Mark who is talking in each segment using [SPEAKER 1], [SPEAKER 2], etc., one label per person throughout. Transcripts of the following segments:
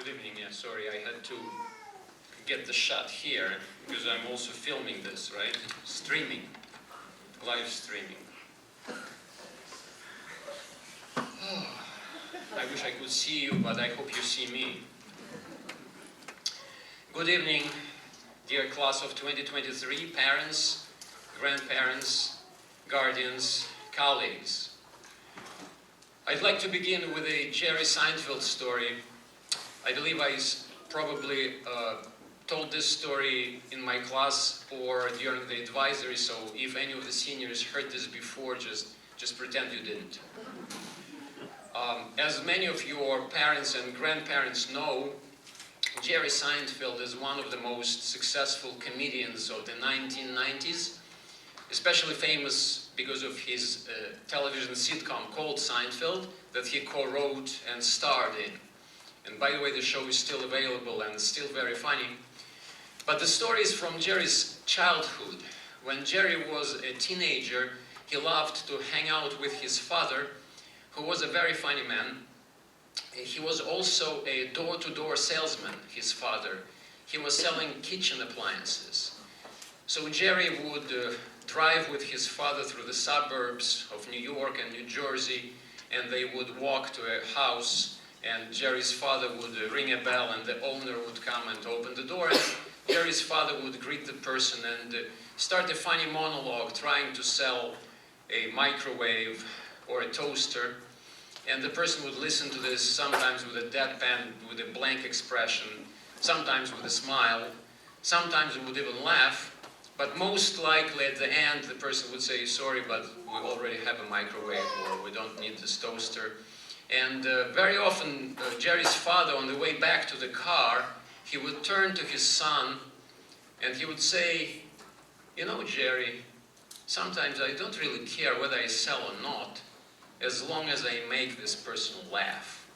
[SPEAKER 1] Good evening. Yeah, sorry, I had to get the shot here because I'm also filming this, right? Streaming, live streaming. I wish I could see you, but I hope you see me. Good evening, dear class of 2023, parents, grandparents, guardians, colleagues. I'd like to begin with a Jerry Seinfeld story. I believe I probably told this story in my class or during the advisory, so if any of the seniors heard this before, just pretend you didn't. As many of your parents and grandparents know, Jerry Seinfeld is one of the most successful comedians of the 1990s, especially famous because of his television sitcom called Seinfeld that he co-wrote and starred in. And by the way, the show is still available and still very funny. But the story is from Jerry's childhood. When Jerry was a teenager, he loved to hang out with his father, who was a very funny man. He was also a door-to-door salesman, his father. He was selling kitchen appliances. So Jerry would drive with his father through the suburbs of New York and New Jersey, and they would walk to a house, and Jerry's father would ring a bell, and the owner would come and open the door, and Jerry's father would greet the person and start a funny monologue trying to sell a microwave or a toaster. And the person would listen to this, sometimes with a deadpan, with a blank expression, sometimes with a smile, sometimes would even laugh, but most likely at the end the person would say, sorry, but we already have a microwave, or we don't need this toaster. And very often Jerry's father, on the way back to the car, he would turn to his son and he would say, you know, Jerry, sometimes I don't really care whether I sell or not, as long as I make this person laugh.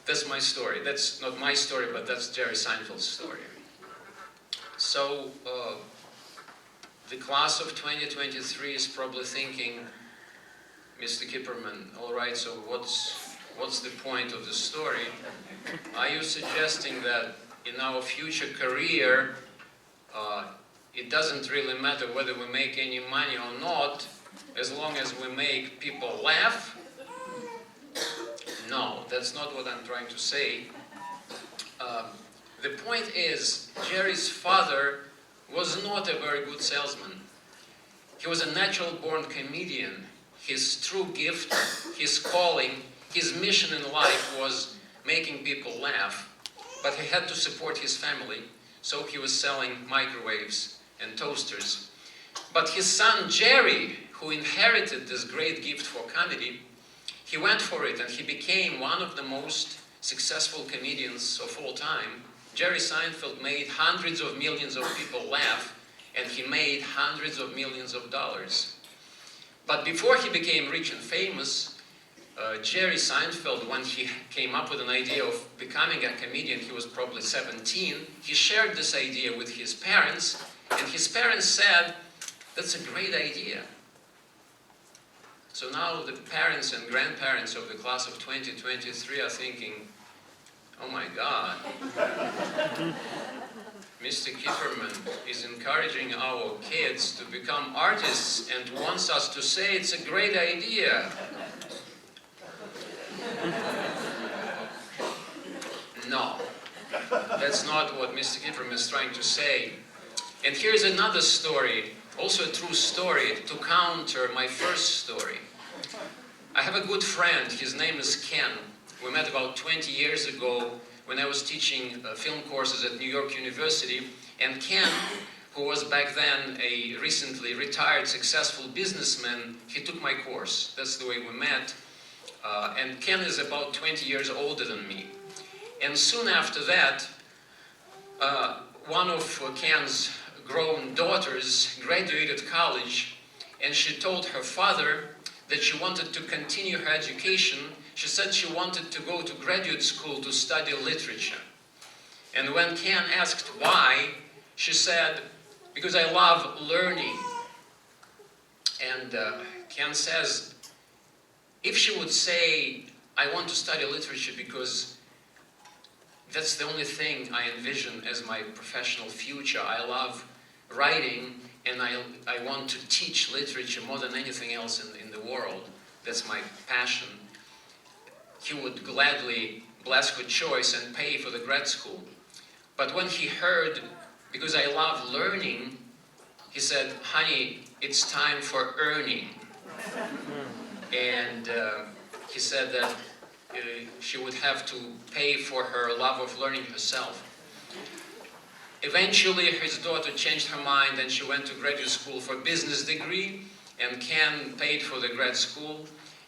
[SPEAKER 1] That's my story. That's not my story, but that's Jerry Seinfeld's story. So the class of 2023 is probably thinking, Mr. Kipperman, all right, so what's the point of the story? Are you suggesting that in our future career, it doesn't really matter whether we make any money or not, as long as we make people laugh? No, that's not what I'm trying to say. The point is, Jerry's father was not a very good salesman. He was a natural-born comedian. His true gift, his calling, his mission in life was making people laugh. But he had to support his family, so he was selling microwaves and toasters. But his son Jerry, who inherited this great gift for comedy, he went for it and he became one of the most successful comedians of all time. Jerry Seinfeld made hundreds of millions of people laugh, and he made hundreds of millions of dollars. But before he became rich and famous, Jerry Seinfeld, when he came up with an idea of becoming a comedian, he was probably 17, he shared this idea with his parents, and his parents said, that's a great idea. So now the parents and grandparents of the class of 2023 are thinking, oh my God, Mr. Kipperman is encouraging our kids to become artists and wants us to say it's a great idea. No, that's not what Mr. Kipperman is trying to say. And here's another story, also a true story, to counter my first story. I have a good friend, his name is Ken. We met about 20 years ago when I was teaching film courses at New York University, and Ken, who was back then a recently retired successful businessman, he took my course. That's the way we met. And Ken is about 20 years older than me. And soon after that, one of Ken's grown daughters graduated college, and she told her father that she wanted to continue her education. She said she wanted to go to graduate school to study literature. And when Ken asked why, she said, because I love learning. And Ken says, if she would say, I want to study literature because that's the only thing I envision as my professional future. I love writing, and I want to teach literature more than anything else in the world. That's my passion. He would gladly bless good choice and pay for the grad school. But when he heard, because I love learning, he said, honey, it's time for earning. And he said that she would have to pay for her love of learning herself. Eventually, his daughter changed her mind and she went to graduate school for a business degree, and Ken paid for the grad school.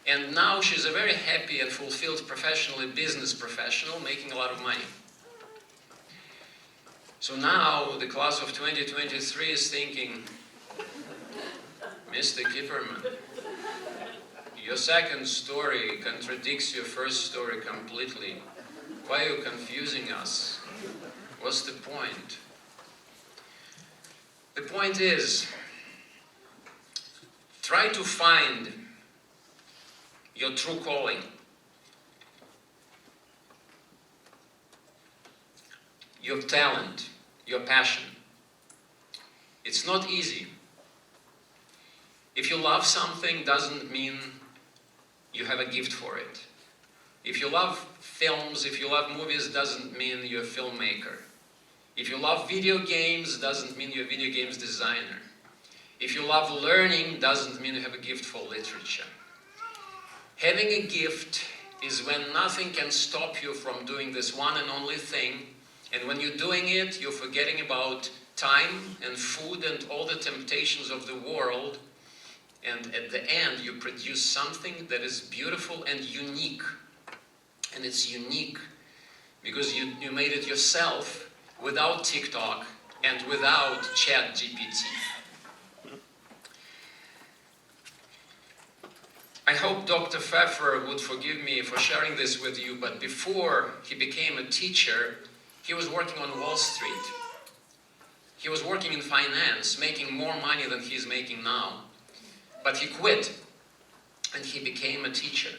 [SPEAKER 1] And now she's a very happy and fulfilled professionally business professional, making a lot of money. So now the class of 2023 is thinking, Mr. Kipperman, your second story contradicts your first story completely. Why are you confusing us? What's the point? The point is, try to find your true calling. Your talent, your passion. It's not easy. If you love something, doesn't mean you have a gift for it. If you love films, if you love movies, doesn't mean you're a filmmaker. If you love video games, doesn't mean you're a video games designer. If you love learning, doesn't mean you have a gift for literature. Having a gift is when nothing can stop you from doing this one and only thing, and when you're doing it, you're forgetting about time and food and all the temptations of the world, and at the end you produce something that is beautiful and unique. And it's unique because you made it yourself, without TikTok and without ChatGPT. I hope Dr. Pfeffer would forgive me for sharing this with you, but before he became a teacher, he was working on Wall Street. He was working in finance, making more money than he's making now. But he quit, and he became a teacher.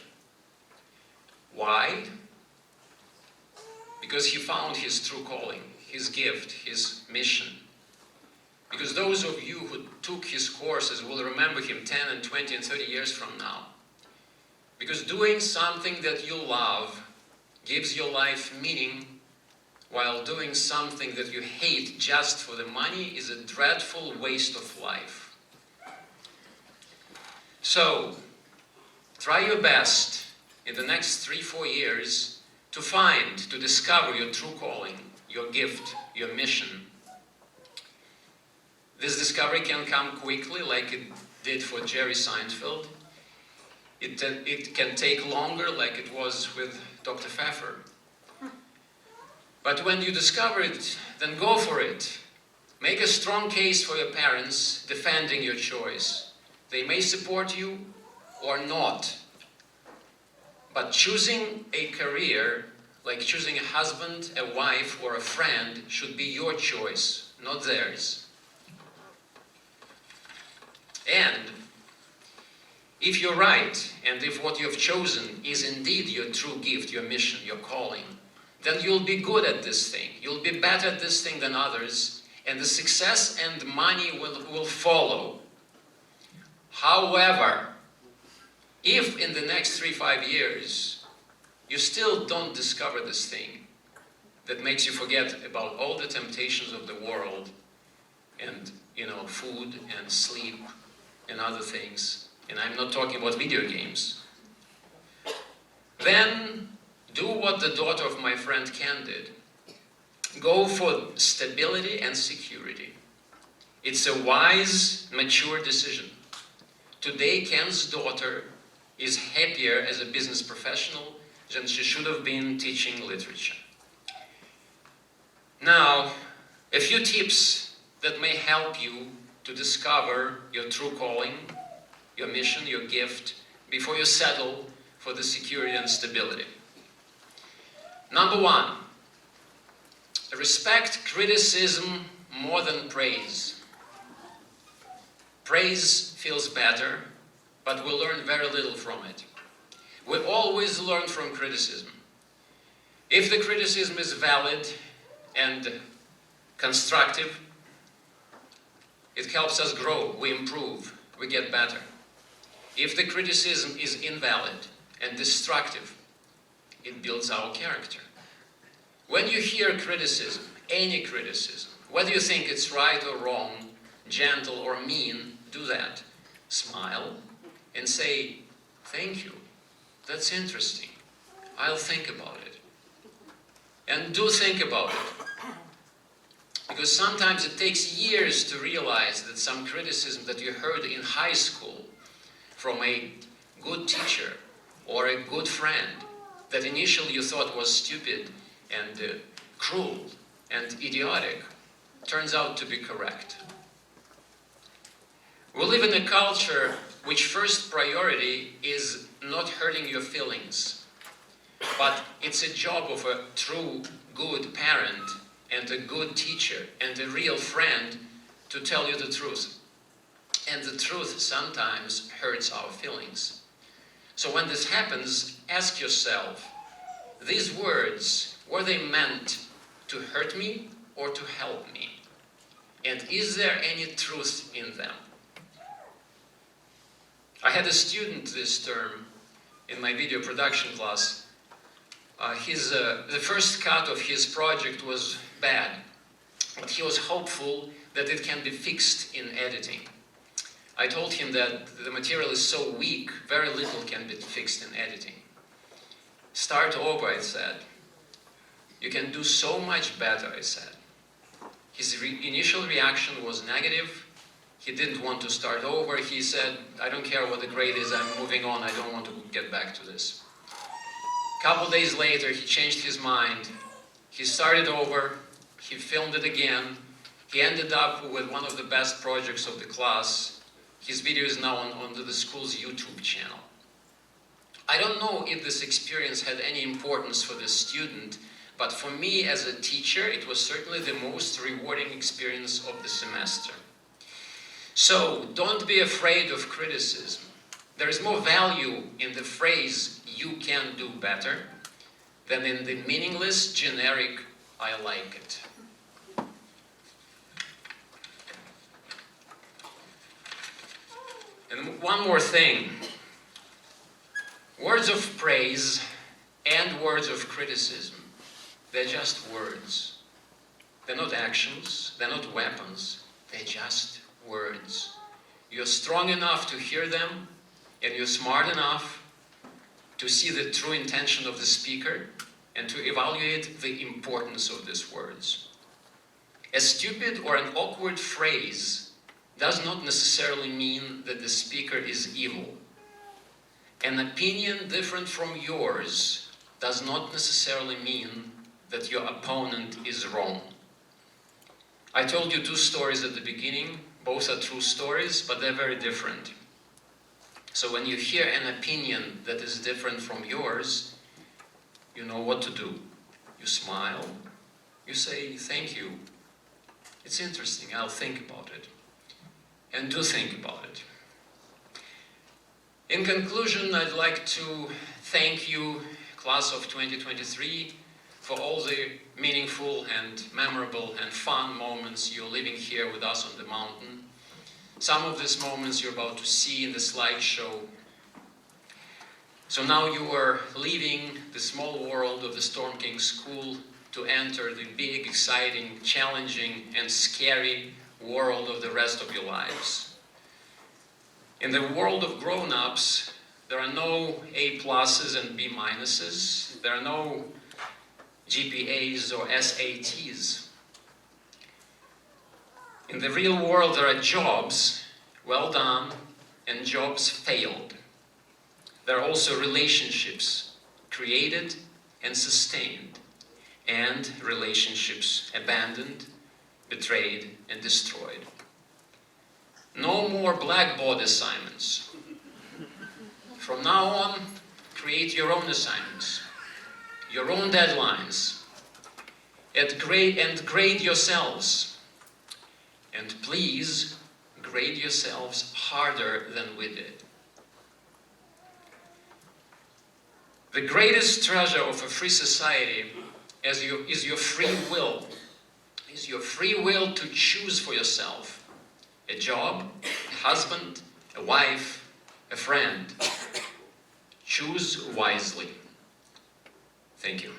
[SPEAKER 1] Why? Because he found his true calling, his gift, his mission. Because those of you who took his courses will remember him 10 and 20 and 30 years from now. Because doing something that you love gives your life meaning, while doing something that you hate just for the money is a dreadful waste of life. So, try your best in the next 3-4 years to find, to discover your true calling, your gift, your mission. This discovery can come quickly, like it did for Jerry Seinfeld. It can take longer, like it was with Dr. Pfeffer. But when you discover it, then go for it. Make a strong case for your parents, defending your choice. They may support you or not. But choosing a career, like choosing a husband, a wife, or a friend, should be your choice, not theirs. And if you're right, and if what you've chosen is indeed your true gift, your mission, your calling, then you'll be good at this thing. You'll be better at this thing than others, and the success and money will follow. However, if in the next 3-5 years you still don't discover this thing that makes you forget about all the temptations of the world and, food and sleep and other things, and I'm not talking about video games, then do what the daughter of my friend Ken did. Go for stability and security. It's a wise, mature decision. Today, Ken's daughter is happier as a business professional than she should have been teaching literature. Now, a few tips that may help you to discover your true calling, your mission, your gift, before you settle for the security and stability. Number 1, respect criticism more than praise. Praise feels better, but we learn very little from it. We always learn from criticism. If the criticism is valid and constructive, it helps us grow, we improve, we get better. If the criticism is invalid and destructive, it builds our character. When you hear criticism, any criticism, whether you think it's right or wrong, gentle or mean, do that. Smile and say, thank you, that's interesting, I'll think about it. And do think about it. Because sometimes it takes years to realize that some criticism that you heard in high school from a good teacher or a good friend that initially you thought was stupid and cruel and idiotic turns out to be correct. We live in a culture which first priority is not hurting your feelings, but it's a job of a true good parent and a good teacher and a real friend to tell you the truth. And the truth sometimes hurts our feelings. So when this happens, ask yourself, these words, were they meant to hurt me or to help me? And is there any truth in them? I had a student this term in my video production class. The first cut of his project was bad, but he was hopeful that it can be fixed in editing. I told him that the material is so weak, very little can be fixed in editing. Start over, I said. You can do so much better, I said. His initial reaction was negative. He didn't want to start over. He said, I don't care what the grade is, I'm moving on, I don't want to get back to this. A couple days later, he changed his mind. He started over, he filmed it again. He ended up with one of the best projects of the class. His video is now on the school's YouTube channel. I don't know if this experience had any importance for the student, but for me as a teacher, it was certainly the most rewarding experience of the semester. So, don't be afraid of criticism. There is more value in the phrase, you can do better, than in the meaningless, generic, I like it. And one more thing. Words of praise and words of criticism, they're just words. They're not actions, they're not weapons, they're just words. You're strong enough to hear them, and you're smart enough to see the true intention of the speaker and to evaluate the importance of these words. A stupid or an awkward phrase does not necessarily mean that the speaker is evil. An opinion different from yours does not necessarily mean that your opponent is wrong. I told you two stories at the beginning. Both are true stories, but they're very different. So when you hear an opinion that is different from yours, you know what to do. You smile, you say, thank you. It's interesting, I'll think about it. And do think about it. In conclusion, I'd like to thank you, class of 2023, for all the meaningful and memorable and fun moments you're living here with us on the mountain. Some of these moments you're about to see in the slideshow. So now you are leaving the small world of the Storm King School to enter the big, exciting, challenging, and scary world of the rest of your lives. In the world of grown-ups, there are no A pluses and B minuses. There are no GPAs or SATs. In the real world, there are jobs well done and jobs failed. There are also relationships created and sustained, and relationships abandoned, betrayed, and destroyed. No more blackboard assignments. From now on, create your own assignments, your own deadlines, and grade yourselves. And please, grade yourselves harder than we did. The greatest treasure of a free society is your free will. Is your free will to choose for yourself a job, a husband, a wife, a friend. Choose wisely. Thank you.